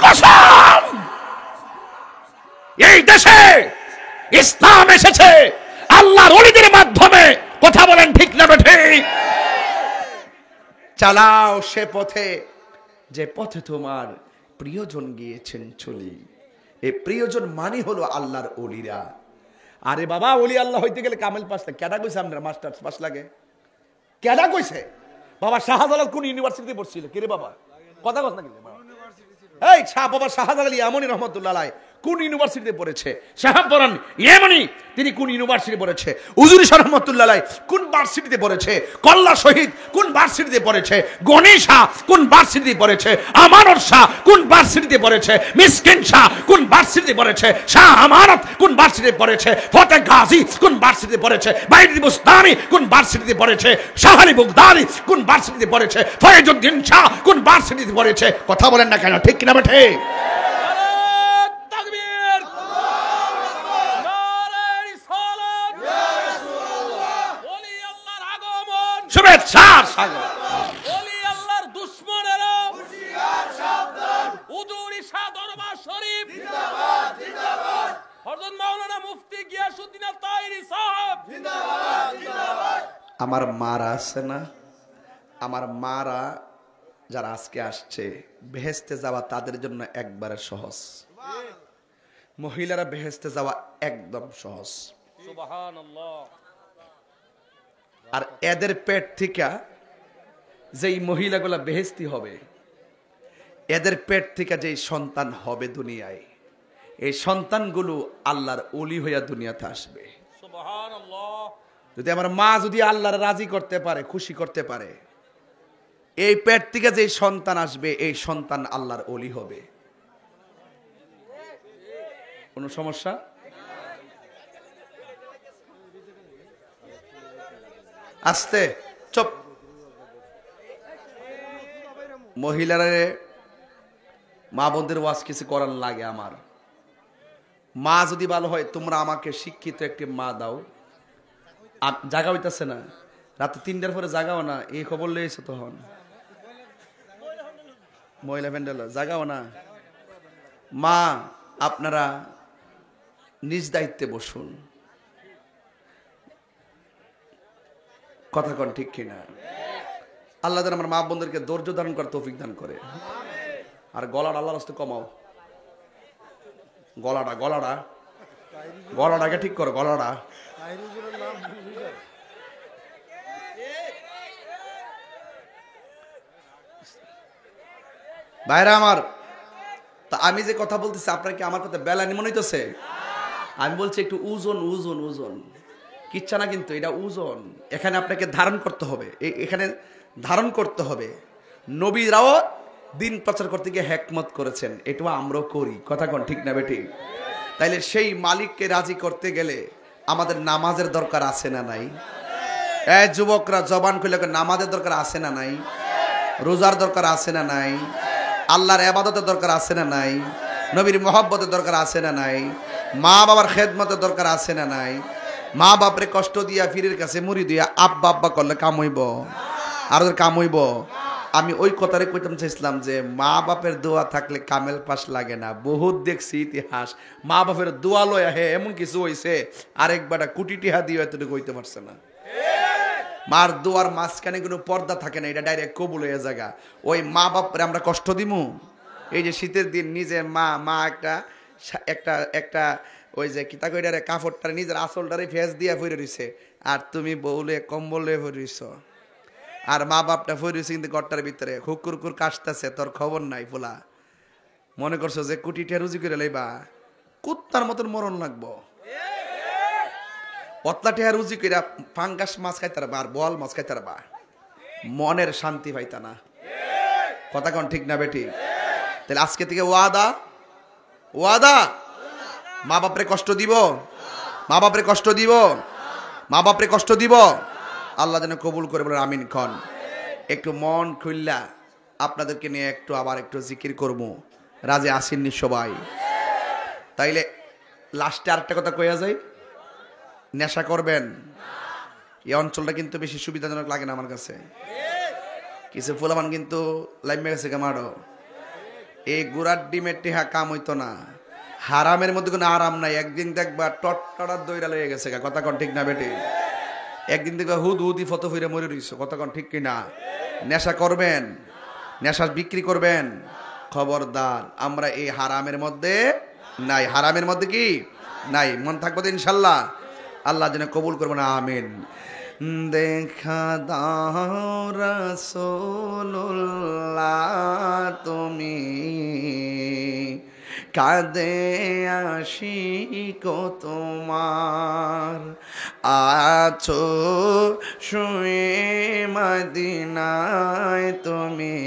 কসম, এই দেশে ইসলাম এসেছে আল্লাহর ওলিদের মাধ্যমে। কথা বলেন ঠিক না ঠিক? চালাও সে পথে যে পথে তোমার প্রিয়জন গিয়েছেন চলি। এই প্রিয়জন মানে হলো আল্লাহর ওলিরা। আরে বাবা, ওলি আল্লাহ হইতে গেলে কামেল পাস লাগে। কেডা কইছে আমরা মাস্টার্স পাস লাগে? কেডা কইছে? বাবা শাহজালাল কোন ইউনিভার্সিটিতে পড়ছিল? কে রে বাবা, কথা কথা না? এই শাহ বাবা শাহজালাল ইয়ামানি রহমতুল্লাহ আলাইহি কোন ইউনিভার্সিটিতে পড়েছে? শাহাব বরান ইয়ামানি তিনি কোন ইউনিভার্সিটি পড়েছে? উজুরি শাহ রহমতুল্লাহ আলাইহি কোন ভার্সিটিতে পড়েছে? কল্লা শহীদ কোন ভার্সিটিতে পড়েছে? গনি শাহ কোন ভার্সিটিতে পড়েছে? আমানত শাহ কোন ভার্সিটিতে পড়েছে? মিসকিন শাহ কোন ভার্সিটিতে পড়েছে? শাহ আমানত কোন ভার্সিটিতে পড়েছে? ফতে গাজী কোন ভার্সিটিতে পড়েছে? বাইদি বুস্তানি কোন ভার্সিটিতে পড়েছে? শাহ আলী বুগদারি কোন ভার্সিটিতে পড়েছে? ফয়েজউদ্দিন শাহ কোন ভার্সিটিতে পড়েছে? কথা বলেন না কেন? ঠিক কিনা বেঠে? শুভেচ্ছা সাগর ওলি আল্লাহর দুশমনেরা হুঁশিয়ার সাবধান। উদুরি শাহ দরবার শরীফ জিন্দাবাদ জিন্দাবাদ। হযরত মাওলানা মুফতি গিয়াসউদ্দিন আত-তাহিরি সাহেব জিন্দাবাদ জিন্দাবাদ। আমার মারা আছে না, আমার মারা যারা আজকে আসছে, বেহেশতে যাওয়া তাদের জন্য একবারে সহজ। মহিলারা বেহেশতে যাওয়া একদম সহজ। সুবহানাল্লাহ। আর এদের পেট থেকে যেই মহিলাগুলা বেহেশতি হবে, এদের পেট থেকে যেই সন্তান হবে দুনিয়ায়, এই সন্তানগুলো আল্লাহর ওলি হইয়া দুনিয়াতে আসবে। সুবহানাল্লাহ। যদি আমার মা যদি আল্লাহর রাজি করতে পারে, খুশি করতে পারে, এই পেট থেকে যেই সন্তান আসবে, এই সন্তান আল্লাহর ওলি হবে। কোনো সমস্যা? আস্তে চুপ। মহিলারা মা বোনদের ওয়াজ কিছু করার লাগে। আমার মা যদি ভালো হয়, তোমরা আমাকে শিক্ষিত একটি মা দাও। জাগা হইতেছে না, রাতে 3টার পরে জাগাও না, এই খবর লইছো তখন মহিলা প্যান্ডেল জাগাও না। মা আপনারা নিজ দায়িত্বে বসুন। কথা কন ঠিক কিনা? আল্লাহ যেন আমার মা বোনদেরকে ধৈর্য ধারণ করার তৌফিক দান করে। আর গলাটা আল্লাহর রাস্তায় কমাও, গলাটাকে ঠিক করো, গলাটা। ভাইরা আমার, তা আমি যে কথা বলতেছি আপনার কি আমার কথা বেলানি মনে হইতেছে? আমি বলছি একটু ওজন ওজন ওজন, কিচ্ছা না কিন্তু এটা ওজন। এখানে আপনাকে ধারণ করতে হবে, এখানে ধারণ করতে হবে। নবীরাও দিন প্রচার করতে গিয়ে হিকমত করেছেন, এটাও আমরাও করি। কথা কোন ঠিক না বেটি? তাইলে সেই মালিককে রাজি করতে গেলে আমাদের নামাজের দরকার আছে না নাই? এই যুবকরা জবান খুলে নামাজের দরকার আছে না নাই? রোজার দরকার আছে না নাই? আল্লাহর ইবাদতের দরকার আছে না নাই? নবীর মহব্বতের দরকার আছে না নাই? মা বাবার খেদমতের দরকার আছে না নাই? মা বাপরে কষ্ট দিয়া ফিরের কাছে মুড়ি দিয়া আব্বা আব্বা করলে কাম হইব? আর ওদের কাম হইব? আমি ওই কথারে কইতাম চাইছিলাম যে মা বাপের দোয়া থাকলে কামেল পাশ লাগে না। বহুত দেখছি ইতিহাস, মা বাপের দোয়া লয়া হে এমন কিছু হইছে আরেকবার কোটি টিহা দিয়ে এতটুকু হইতে পারছে না। মার দোয়ার মাঝখানে কোনো পর্দা থাকে না, এটা ডাইরেক্ট কবুল হয়ে জায়গা। ওই মা বাপরে আমরা কষ্ট দিমু? এই যে শীতের দিন নিজে মা একটা ওই যে কিতা কইডারে কাপড়টা নিজের আসলটারে ফেস দিয়া ফিরে রইছে, আর তুমি বউলে কম্বল লয়ে ফিরে রইছ, আর মা বাপটা ফিরে রইছে কিন্তু ঘরটার ভিতরে হুকুর কাশতেছে, তোর খবর নাই। পোলা মনে করছো যে কোটি টিয়া রুজি করে লইবা, কুত্তার মতন মরণ লাগবো। পতলা টিয়া রুজি করে ফাঙ্গাস মাছ খাইতে পারবা আর বল মাছ খাইতে পারবা, মনের শান্তি পাইতা না। কথা কোন ঠিক না বেটি? তাহলে আজকে থেকে ওয়াদা মা বাপরে কষ্ট দিব, মা বাপরে কষ্ট দিব, মা বাপরে কষ্ট দিব। আল্লাহ যেন কবুল করে বলেন আমিন খন। একটু মন খুললা আপনাদেরকে নিয়ে আবার একটু জিকির করবো, রাজে আসেননি সবাই। তাইলে লাস্টে আরেকটা কথা কইয়া যায়, নেশা করবেন। এই অঞ্চলটা কিন্তু বেশি সুবিধাজনক লাগে না আমার কাছে। কিছু ফুলামান কিন্তু লাইমে গেছে গামাড়ো, এই গুড়ার ডিমের টেহা কাম হইতো না। হারামের মধ্যে কোনো আরাম নাই। একদিন দেখবা টটটড়ার দইরা লেগে গেছে, কথা কন ঠিক না বেটে? একদিন দেখবা হুদ হুদি ফটো ফিরে মরে রইছো, কথা কন ঠিক কিনা? নেশা করবেন, নেশা বিক্রি করবেন, খবরদার। আমরা এই হারামের মধ্যে নাই, হারামের মধ্যে কি নাই। মন থাকবো তো ইনশাল্লাহ, আল্লাহ যেন কবুল করবো না, আমিন। দেখা দাও রাসূলুল্লাহ তুমি, কাঁদে আশিক তোমার, আছো শুয়ে মদিনায় তুমি,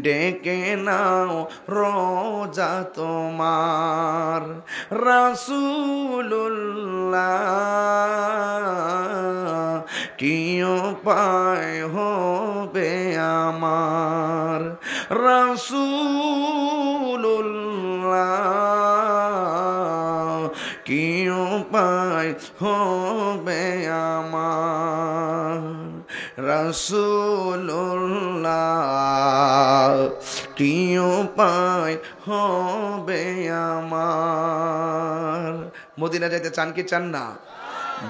ডেকে নাও রোজা তোমার। রাসূলুল্লাহ কি উপায় হবে আমার, রাসূলুল্লাহ কি উপায় হবে আমার, রাসূলুল্লাহ কি উপায় হবে আমার। মদিনা যাইতে চান কি চান না?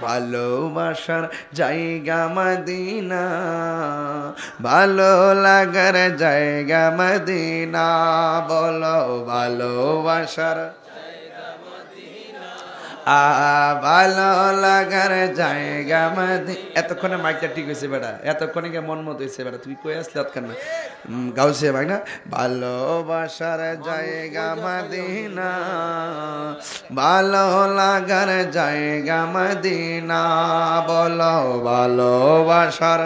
ভালোবাসার জায়গা মদিনা, ভালো লাগার জায়গা মদিনা, বলো ভালোবাসার ভালো লাগার জায়গা মদিনা। এতক্ষণে মাইকটা ঠিক হয়েছে বেটা, এতক্ষণে কে মন মতো হয়েছে বেটা, তুই কই আসলি অতক্ষণ না গাউছে ভাই না। ভালোবাসার জায়গা মদিনা, ভালো লাগার জায়গা মদিনা, বলো ভালোবাসার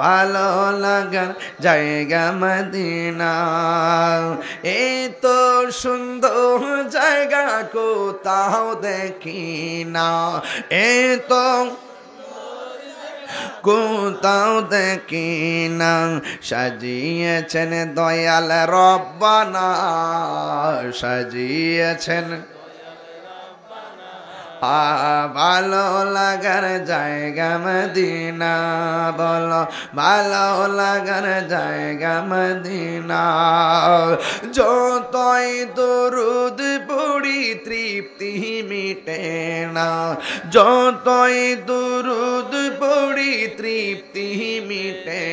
ভালো লাগার জায়গা মদিনা। এই তো সুন্দর জায়গা কোথাও দেখি না, এই তো কোথাও দেখি না, সাজিয়েছেন দয়াল রব্বানা, সাজিয়েছেন ভালো লাগার জায়গা মদিনা, বলো ভালো লাগার জায়গা মদিনা। যতই দরুদ পড়ি তৃপ্তি মিটে না, যতই দরুদ পড়ি তৃপ্তি মিটে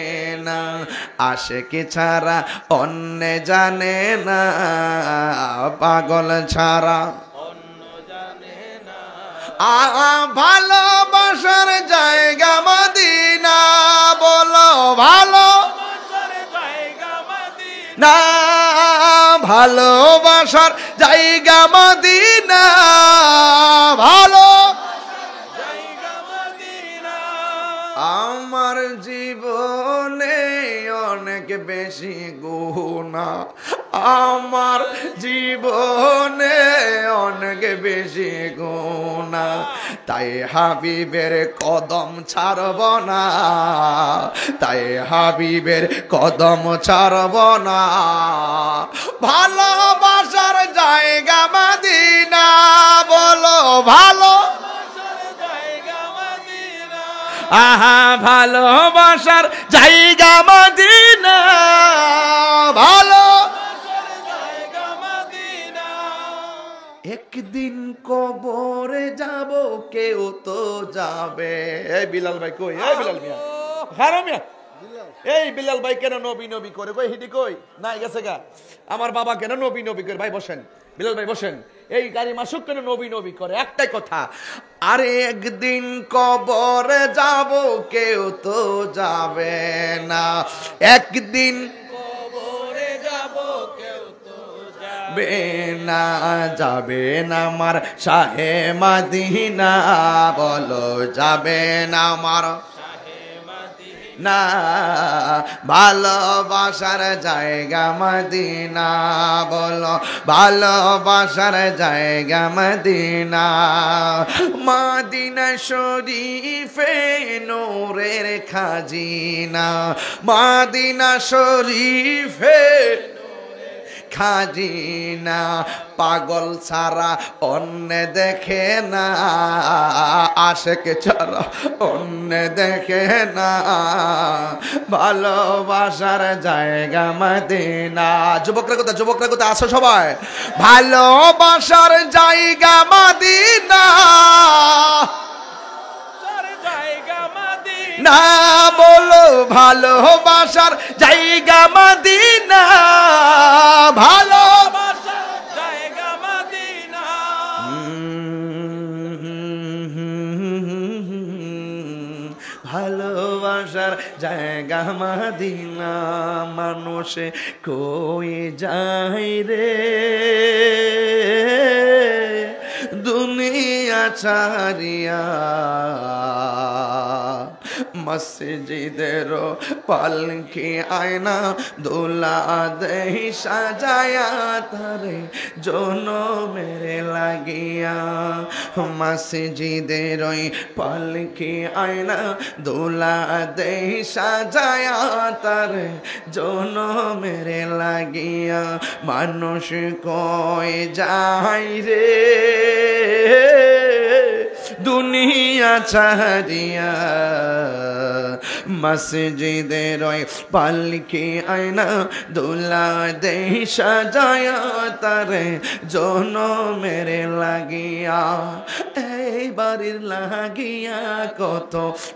না, আশিক ছাড়া অন্য জানে না, পাগল ছাড়া ভালোবাসার জায়গা মদিনা, বলো ভালোবাসার জায়গা মদিনা, ভালোবাসার জায়গা মদিনা, ভালো জায়গা মদিনা। আমার জীবনে অনেক বেশি গুনাহ, আমার জীবনে অনেক বেশি গুনাহ, তাই হাবিবের কদম ছাড়ব না, তাই হাবিবের কদম ছাড়ব না। ভালোবাসার জায়গা মদিনা, বলো ভালোবাসার জায়গা মদিনা, আহা ভালোবাসার জায়গা মদিনা, ভালো একদিন কবরে যাব, কেউ তো যাবে। এই বিলাল ভাই কই? এই বিলাল মিয়া, খারাপ মিয়া, এই বিলাল ভাই কেন নবী নবী করে? কই হিডি কই? নাই গেছে গা। আমার বাবা কেন নবী নবী করে? ভাই বসেন, বিলাল ভাই বসেন। এই গাড়ি মাসুক কেন নবী নবী করে? একটাই কথা, আরে একদিন কবরে যাব, কেউ তো যাবে না, একদিন কবরে যাব, কেউ না যাবে না আমার শাহে মদিনা, বলো যাবে না আমার না, ভালোবাসার জায়গা মদিনা, বলো ভালোবাসার জায়গা মদিনা। মদিনা শরীফে নূরের খাজিনা, মদিনা শরীফে খাজিনা, পাগল ছাড়া অন্য দেখে না, আশেক ছাড়া অন্য দেখে না, ভালোবাসার জায়গা মদিনা। যুবকরা কোথায় আসো সবাই? ভালোবাসার জায়গা মদিনা, জায়গা মাদিনা, না বলো ভালোবাসার জায়গা মদিনা, ভালোবাসার জায়গা মাদিনা। ভালোবাসার জায়গা মদিনা। মানুষে কই যায় রে দুনিয়া ছাড়িয়া, মসজিদের পালকি আয়না দোলা দেই সাজায়া তারে জনমের লাগিয়া। মসজিদের পালকি আয়না দোলা দেই সাজায়া তারে জনমের লাগিয়া। মানুষ কই যায় রে দুনিয়া ছাড়িয়া, মসজিদের পালকি আয়না দোলা দেই সাজায়া তারে জনমের লাগিয়া। এই বাড়ির লাগিয়া কত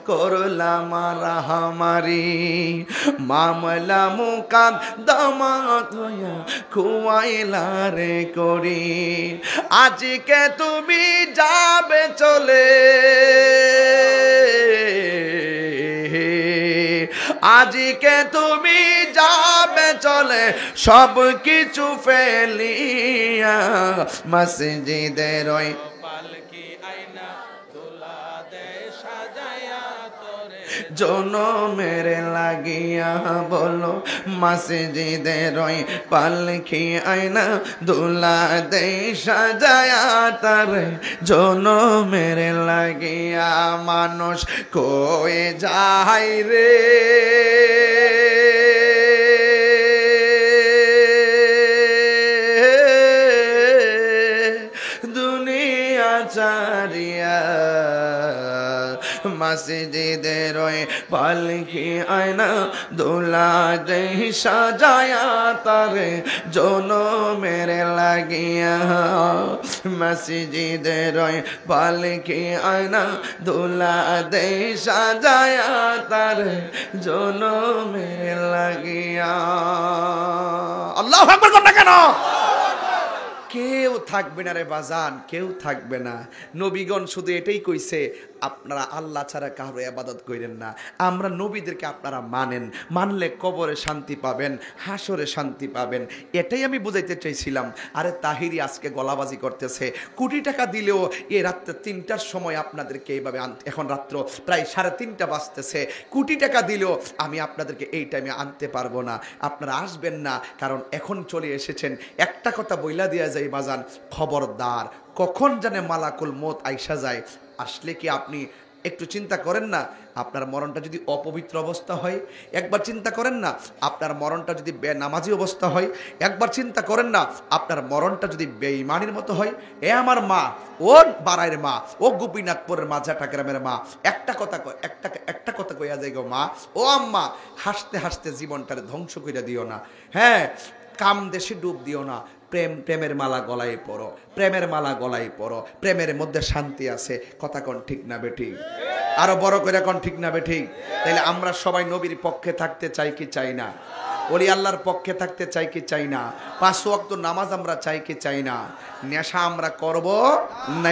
করলাম মারামারি, মামলা মুকদ্দমাত হইয়া খুয়াইলা রে করি। আজকে তুমি যাবে চলে, আজকে তুমি যাবে চলে সব কিছু ফেলিয়া। মসজিদের পালকি আয়না দোলা দেয় সাজায়া তোরে জনমের লাগিয়া। বলো মসজিদের পালকি আয়না দোলা দেই সাজায়া তারে জনমের লাগিয়া। মানুষ কই যায় রে দুনিয়া ছাড়িয়া, মসজিদের পালকি আয়না দোলা দেই সাজায়া তারে জনমের লাগিয়া। মসজিদের পালকি আয়না দোলা দেই সাজায়া তারে জনমের লাগিয়া। আল্লাহু আকবার করনা কেন? কেউ থাকবে না রে বাজান, কেউ থাকবে না। নবীগণ শুধু এটাই কইছে আপনারা আল্লাহ ছাড়া কারো ইবাদত করেন না। আমরা নবীদেরকে আপনারা মানেন, মানলে কবরে শান্তি পাবেন, হাসরে শান্তি পাবেন, এটাই আমি বুঝাইতে চাইছিলাম। আরে তাহিরি আজকে গলাবাজি করতেছে, কোটি টাকা দিলেও এ রাত্রে 3টার সময় আপনাদেরকে এইভাবে এখন রাত্র প্রায় 3:30 বাজতেছে, কোটি টাকা দিলেও আমি আপনাদেরকে এই টাইমে আনতে পারবো না। আপনারা আসবেন না, কারণ এখন চলে এসেছেন। একটা কথা বইলা দিয়া যায় বাজান, খবরদার কখন জানে মালাকুল মউত আইসা যায়। আসলে কি আপনি একটু চিন্তা করেন না, আপনার মরণটা যদি অপবিত্র অবস্থা হয়? একবার চিন্তা করেন না, আপনার মরণটা যদি বেনামাজি অবস্থা হয়? একবার চিন্তা করেন না, আপনার মরণটা যদি বেঈমানির মতো হয়? এ আমার মা, ও বাড়াইয়ের মা, ও গোপীনাথপুরের মাঝাটা গ্রামের মা, একটা কথা কইয়া যায় গো মা, ও আম্মা, হাসতে হাসতে জীবনটারে ধ্বংস কইরা দিও না। হ্যাঁ, কাম দেশে ডুব দিও না। প্রেমের মালা গলায় পরো, প্রেমের মালা গলায় পরো, প্রেমের মধ্যে শান্তি আছে। কথা কোন ঠিক না বেঠিক? আরো বড় করে কোন ঠিক না বেঠিক? তাইলে আমরা সবাই নবীর পক্ষে থাকতে চাই কি চাই না? ওলি আল্লাহর পক্ষে থাকতে চাই কি চাই না? 5 ওয়াক্ত নামাজ আমরা চাই কি চাই না? নেশা আমরা করব না?